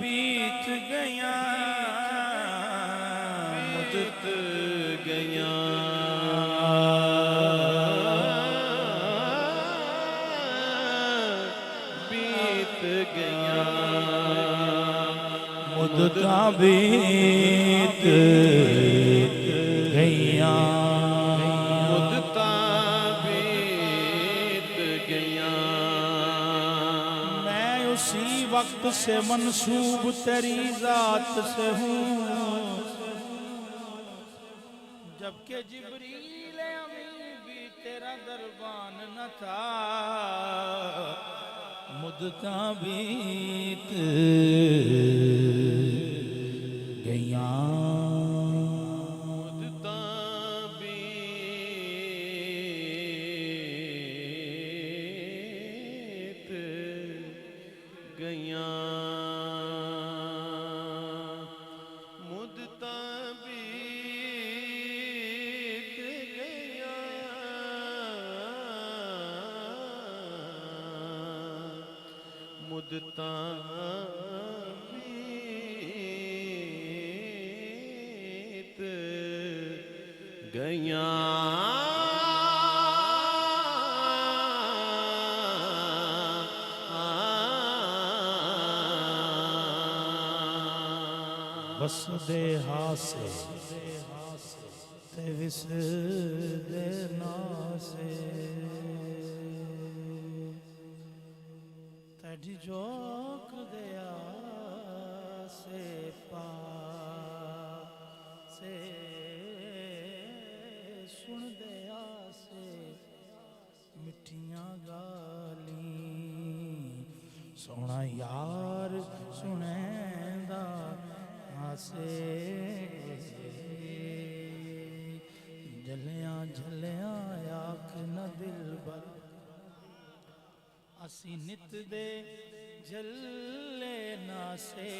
बीत गया मुदत गया बीत गया मुदत बीत गया मुदत बीत गया मैं उसी वक्त से मंसूब तेरी जात से हूँ जबकि जिब्रील अमीन भी तेरा दरबान न था मुद्दता बीत गया मुद्दता बीत गया मुद्दता बीत गया मुद्दता बीत गया बस देहा से ते विस देना से तड़ी जोक दया से पा से सुन दया से मिठियां गाली सोना यार सुनेंदा आसे जलिया जलिया आख न दिल बर असी नित दे जले नासे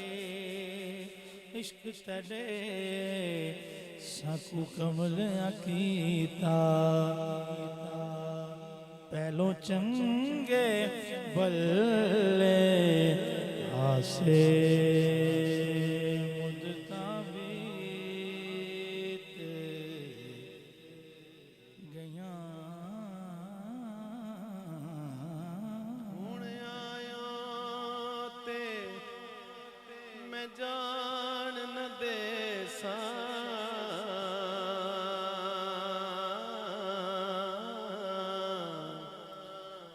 इश्क तड़े साकू कमल अकीता पहलो चंगे बल्ले आसे जान न देसा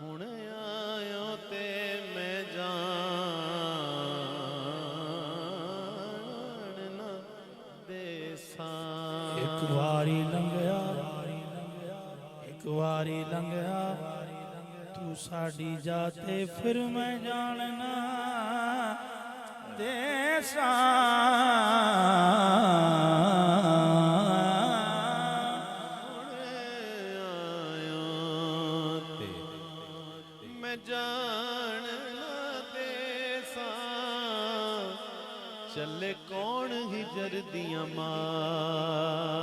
हुण आयो ते मैं जान न देसा। एक वारी लंघया तू साड़ी जाते फिर मैं जानना देसा। मैं जान न देसा चले कौन हिजर दियां मारा।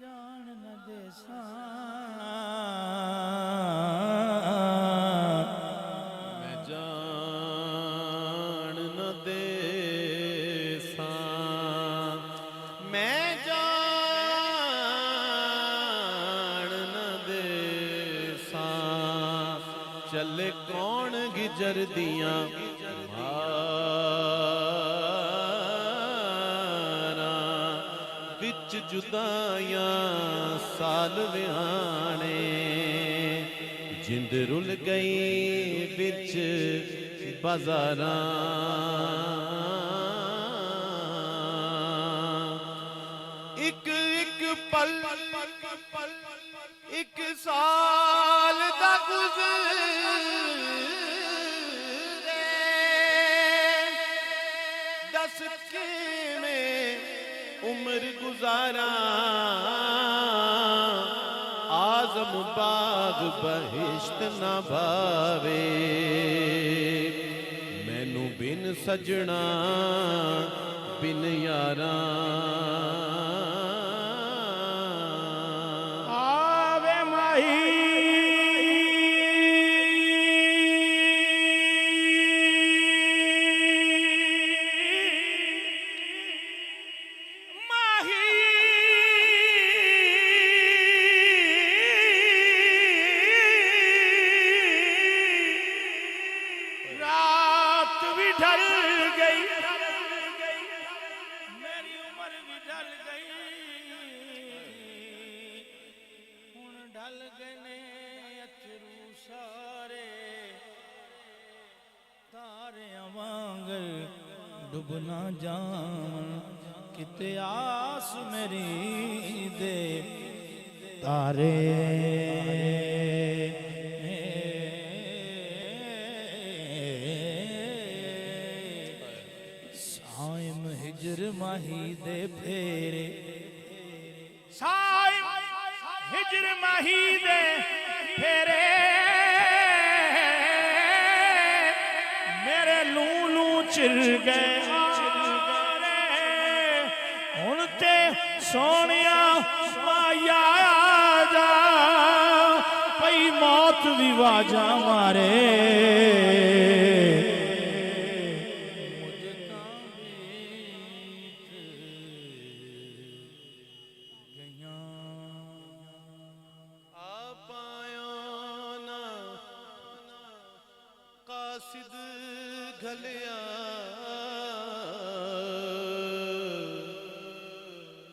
जान न देसा मैं जान न देसा मैं जान न देसा चले कौन गिजर दियां जुदाइयां साल विहाने जिंद रुल गई बिच बाजारां। एक एक पल एक साल दा गुज़रे दस किवें उम्र गुजारा आज़म बाग बहिश्त ना भावे मैनू बिन सजना बिन यारा। आवे माही डुबना जान किते आस मेरी दे तारे। साइम हिजर माही दे फेरे साइम हिजर माही दे फेरे मेरे लूलू चिर गए हुण ते सोनिया माया जा पई मौत दी वाजा मारे। कासिद घलिया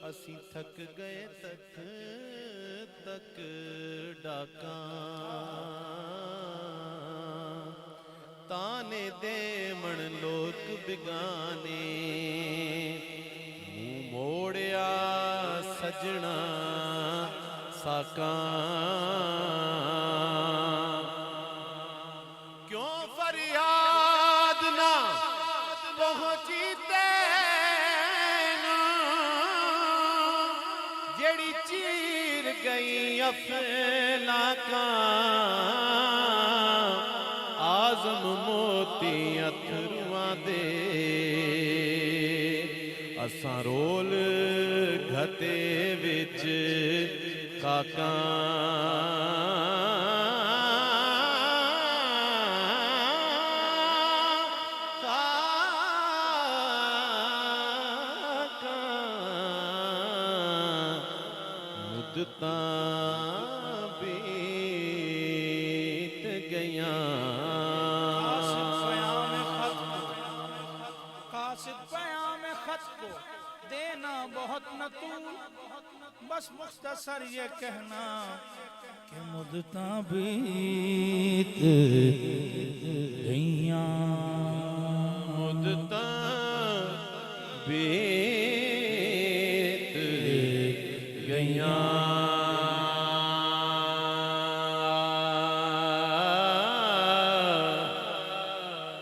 असी थक गए तक तक डाका ताने देवण लोक बिगाने मुंह मोड़िया सजना साका। क्यों फरियाद ना पहुंची तैनू जेड़ी चीर गई अफलाका आज़म मोती अथरुआं दे असां रोल घते विच काका। मुदता बीत गया कासिद पयाम खत को देना बहुत नतूल, बस मुख्तसर ये कहना कि मुदता बीत